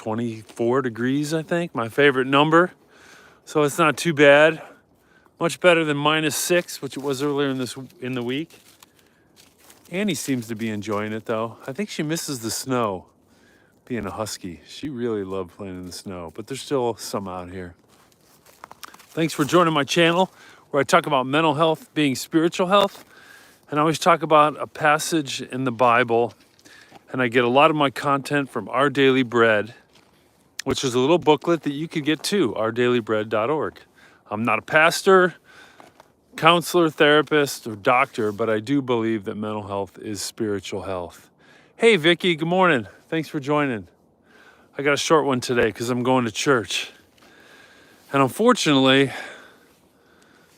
24 degrees, I think, my favorite number. So it's not too bad. Much better than -6, which it was earlier in the week. Annie seems to be enjoying it though. I think she misses the snow. Being a husky, she really loved playing in the snow, but there's still some out here. Thanks for joining my channel where I talk about mental health being spiritual health. And I always talk about a passage in the Bible. And I get a lot of my content from Our Daily Bread, which is a little booklet that you could get too, ourdailybread.org. I'm not a pastor, counselor, therapist, or doctor, but I do believe that mental health is spiritual health. Hey, Vicky, good morning. Thanks for joining. I got a short one today because I'm going to church. And unfortunately,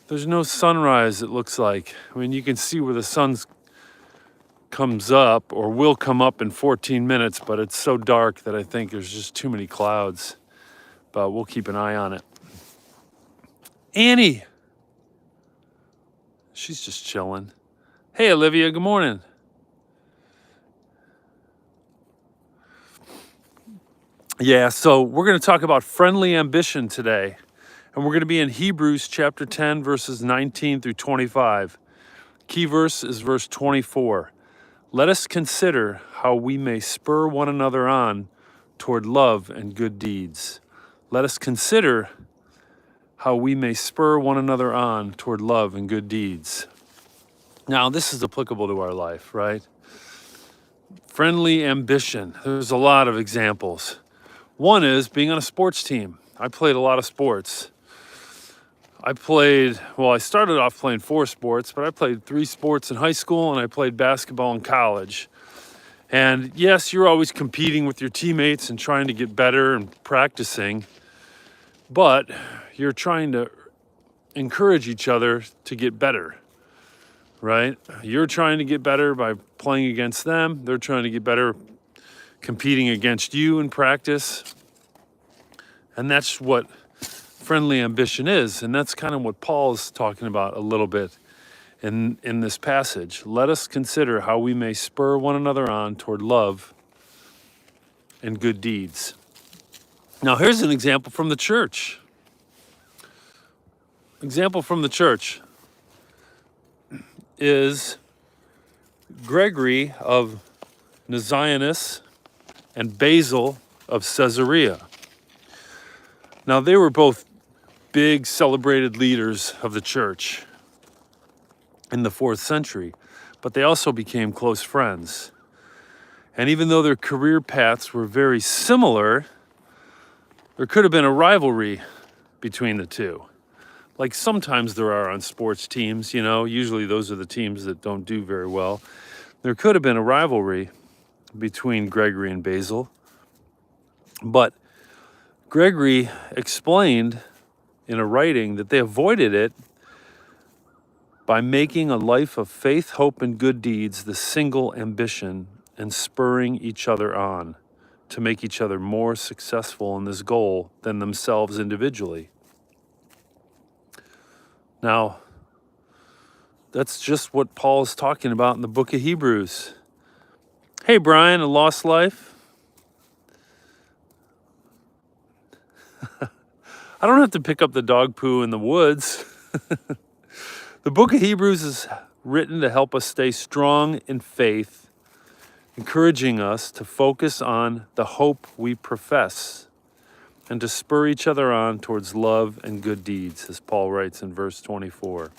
there's no sunrise, it looks like. I mean, you can see where the sun comes up or will come up in 14 minutes, but it's so dark that I think there's just too many clouds. But we'll keep an eye on it. Annie. She's just chilling. Hey, Olivia, good morning. Yeah, so we're going to talk about friendly ambition today. And we're going to be in Hebrews chapter 10, verses 19 through 25. Key verse is verse 24. Let us consider how we may spur one another on toward love and good deeds. Let us consider how we may spur one another on toward love and good deeds. Now, this is applicable to our life, right? Friendly ambition. There's a lot of examples. One is being on a sports team. I played a lot of sports. I started off playing 4 sports, but I played 3 sports in high school and I played basketball in college. And yes, you're always competing with your teammates and trying to get better and practicing, but you're trying to encourage each other to get better, right? You're trying to get better by playing against them. They're trying to get better competing against you in practice. And that's what friendly ambition is. And that's kind of what Paul is talking about a little bit in this passage. Let us consider how we may spur one another on toward love and good deeds. Now, here's an example from the church. Example from the church is Gregory of Nazianzus and Basil of Caesarea. Now, they were both big celebrated leaders of the church in the 4th century, but they also became close friends. And even though their career paths were very similar, there could have been a rivalry between the two. Like sometimes there are on sports teams, you know, usually those are the teams that don't do very well. There could have been a rivalry between Gregory and Basil, but Gregory explained in a writing that they avoided it by making a life of faith, hope, and good deeds the single ambition and spurring each other on to make each other more successful in this goal than themselves individually. Now, that's just what Paul is talking about in the book of Hebrews. Hey, Brian, a lost life. I don't have to pick up the dog poo in the woods. The book of Hebrews is written to help us stay strong in faith, encouraging us to focus on the hope we profess and to spur each other on towards love and good deeds, as Paul writes in verse 24.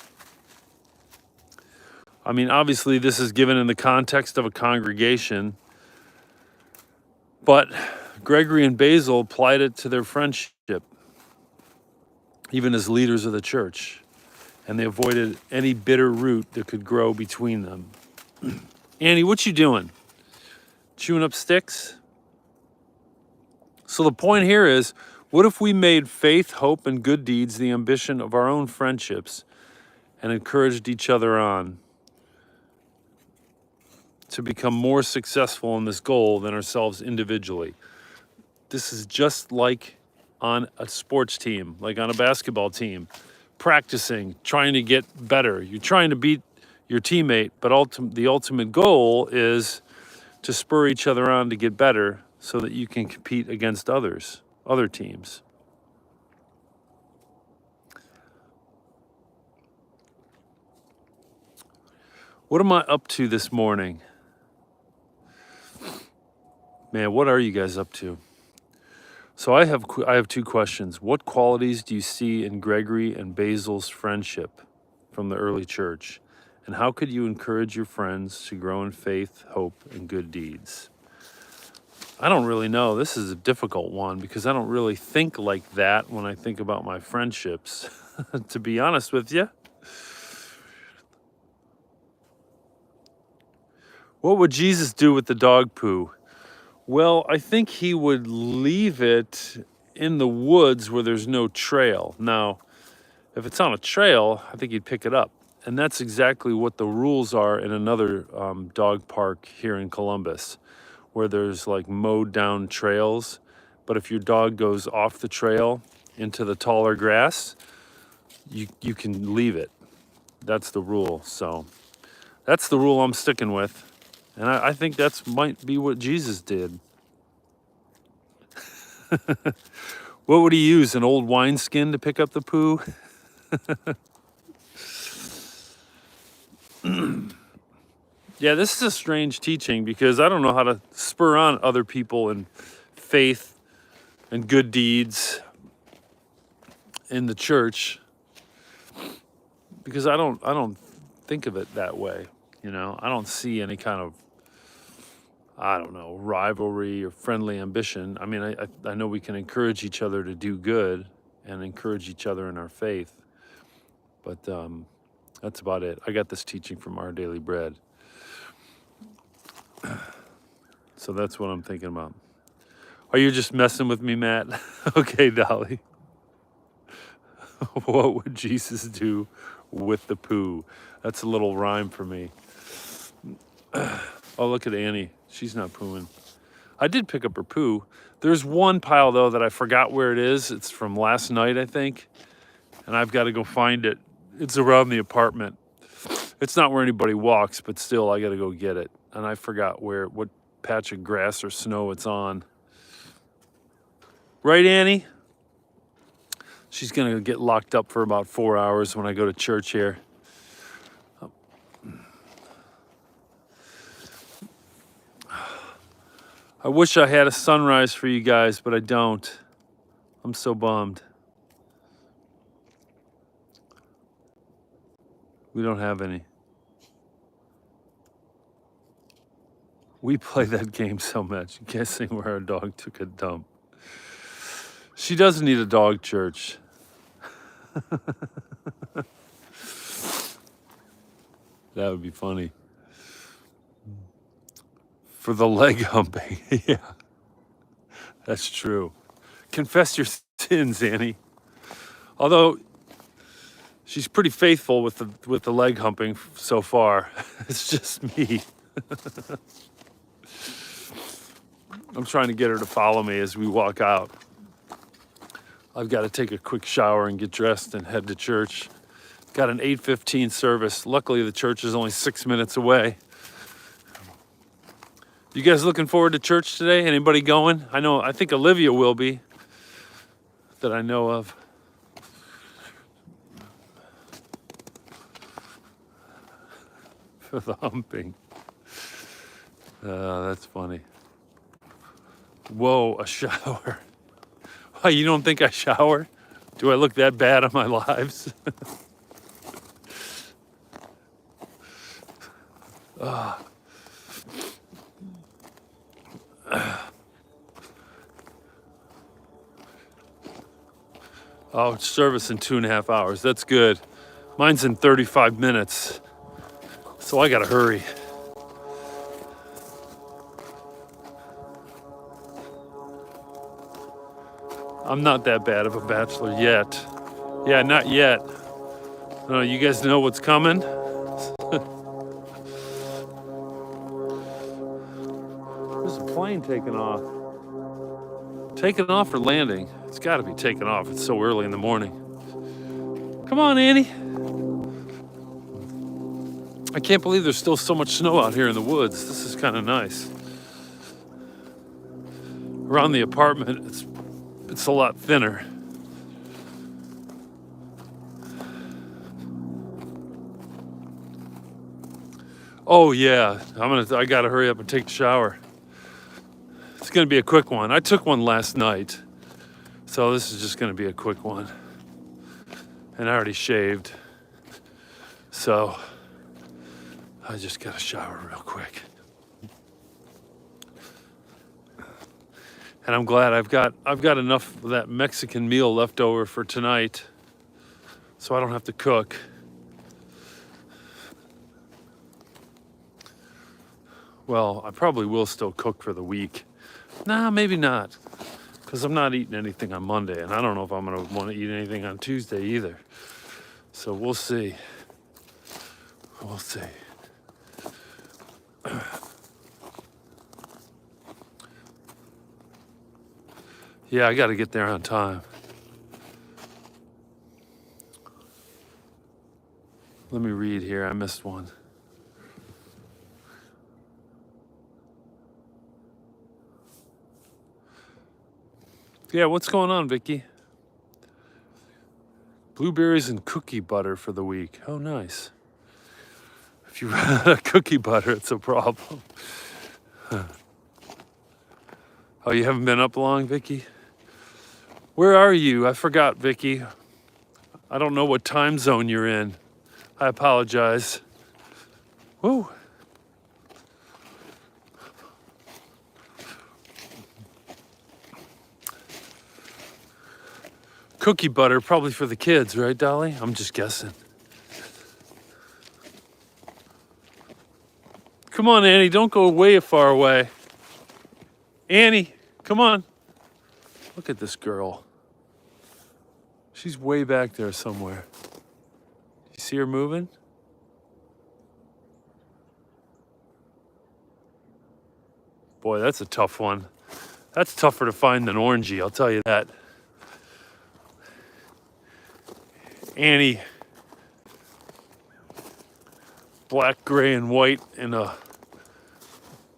I mean, obviously, this is given in the context of a congregation, but Gregory and Basil applied it to their friendship, even as leaders of the church, and they avoided any bitter root that could grow between them. Annie, what you doing? Chewing up sticks? So the point here is, what if we made faith, hope, and good deeds the ambition of our own friendships and encouraged each other on to become more successful in this goal than ourselves individually? This is just like on a sports team, like on a basketball team, practicing, trying to get better. You're trying to beat your teammate, but the ultimate goal is to spur each other on to get better so that you can compete against other teams. What am I up to this morning? Man, what are you guys up to? So I have two questions. What qualities do you see in Gregory and Basil's friendship from the early church? And how could you encourage your friends to grow in faith, hope, and good deeds? I don't really know. This is a difficult one because I don't really think like that when I think about my friendships, to be honest with you. What would Jesus do with the dog poo? Well, I think he would leave it in the woods where there's no trail. Now, if it's on a trail, I think he'd pick it up. And that's exactly what the rules are in another dog park here in Columbus, where there's like mowed down trails. But if your dog goes off the trail into the taller grass, you can leave it. That's the rule. So that's the rule I'm sticking with. And I think that's might be what Jesus did. What would he use? An old wineskin to pick up the poo? Yeah, this is a strange teaching because I don't know how to spur on other people in faith and good deeds in the church because I don't think of it that way. You know, I don't see any kind of, I don't know, rivalry or friendly ambition. I mean, I know we can encourage each other to do good and encourage each other in our faith, but that's about it. I got this teaching from Our Daily Bread. So that's what I'm thinking about. Are you just messing with me, Matt? Okay, Dolly. What would Jesus do with the poo? That's a little rhyme for me. Oh, look at Annie. She's not pooing. I did pick up her poo. There's one pile, though, that I forgot where it is. It's from last night, I think. And I've got to go find it. It's around the apartment. It's not where anybody walks, but still, I got to go get it. And I forgot what patch of grass or snow it's on. Right, Annie? She's going to get locked up for about 4 hours when I go to church here. I wish I had a sunrise for you guys, but I don't. I'm so bummed. We don't have any. We play that game so much, guessing where our dog took a dump. She doesn't need a dog church. That would be funny. For the leg humping. Yeah, that's true. Confess your sins, Annie. Although she's pretty faithful with the leg humping so far. It's just me. I'm trying to get her to follow me as we walk out. I've got to take a quick shower and get dressed and head to church. Got an 8:15 service. Luckily, the church is only 6 minutes away. You guys looking forward to church today? Anybody going? I think Olivia will be, that I know of. For the humping. That's funny. Whoa, a shower. Why, you don't think I shower? Do I look that bad on my lives? Oh, it's service in 2.5 hours. That's good. Mine's in 35 minutes. So I gotta hurry. I'm not that bad of a bachelor yet. Yeah, not yet. No, you guys know what's coming? There's a plane taking off. Taking off or landing? It's gotta be taking off. It's so early in the morning. Come on, Annie. I can't believe there's still so much snow out here in the woods. This is kind of nice. around the apartment, it's a lot thinner. Oh yeah, I gotta hurry up and take a shower. It's gonna be a quick one. I took one last night, so this is just gonna be a quick one. And I already shaved, so I just gotta shower real quick. And I'm glad I've got enough of that Mexican meal left over for tonight, so I don't have to cook. Well, I probably will still cook for the week. Nah, maybe not, because I'm not eating anything on Monday, and I don't know if I'm gonna want to eat anything on Tuesday either. So we'll see. We'll see. Yeah, I got to get there on time. Let me read here. I missed one. Yeah, what's going on, Vicky? Blueberries and cookie butter for the week. Oh, nice. If you run out of cookie butter, it's a problem. Oh, you haven't been up long, Vicky? Where are you? I forgot, Vicky. I don't know what time zone you're in. I apologize. Woo. Cookie butter, probably for the kids, right, Dolly? I'm just guessing. Come on, Annie, don't go way far away. Annie, come on. Look at this girl. She's way back there somewhere. You see her moving? Boy, that's a tough one. That's tougher to find than orangey, I'll tell you that. Annie, black, gray, and white in a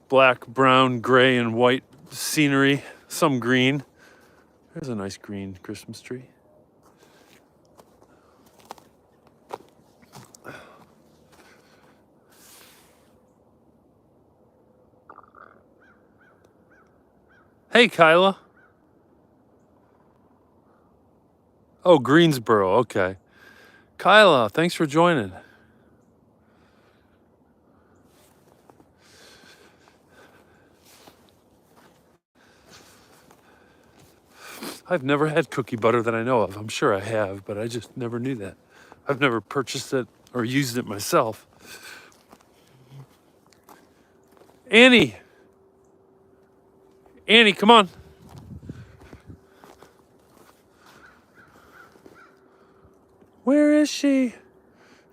black, brown, gray, and white scenery. Some green. There's a nice green Christmas tree. Hey, Kyla. Oh, Greensboro, okay. Kyla, thanks for joining. I've never had cookie butter that I know of. I'm sure I have, but I just never knew that. I've never purchased it or used it myself. Annie, come on. Where is she?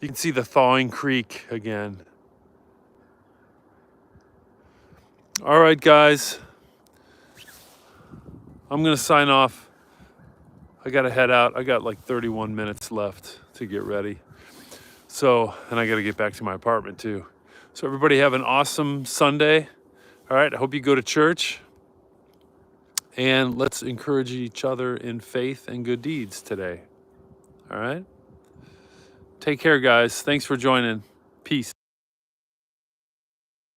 You can see the thawing creek again. All right, guys. I'm going to sign off. I got to head out. I got like 31 minutes left to get ready. So, and I got to get back to my apartment too. So everybody have an awesome Sunday. All right, I hope you go to church. And let's encourage each other in faith and good deeds today. All right? Take care, guys. Thanks for joining. Peace.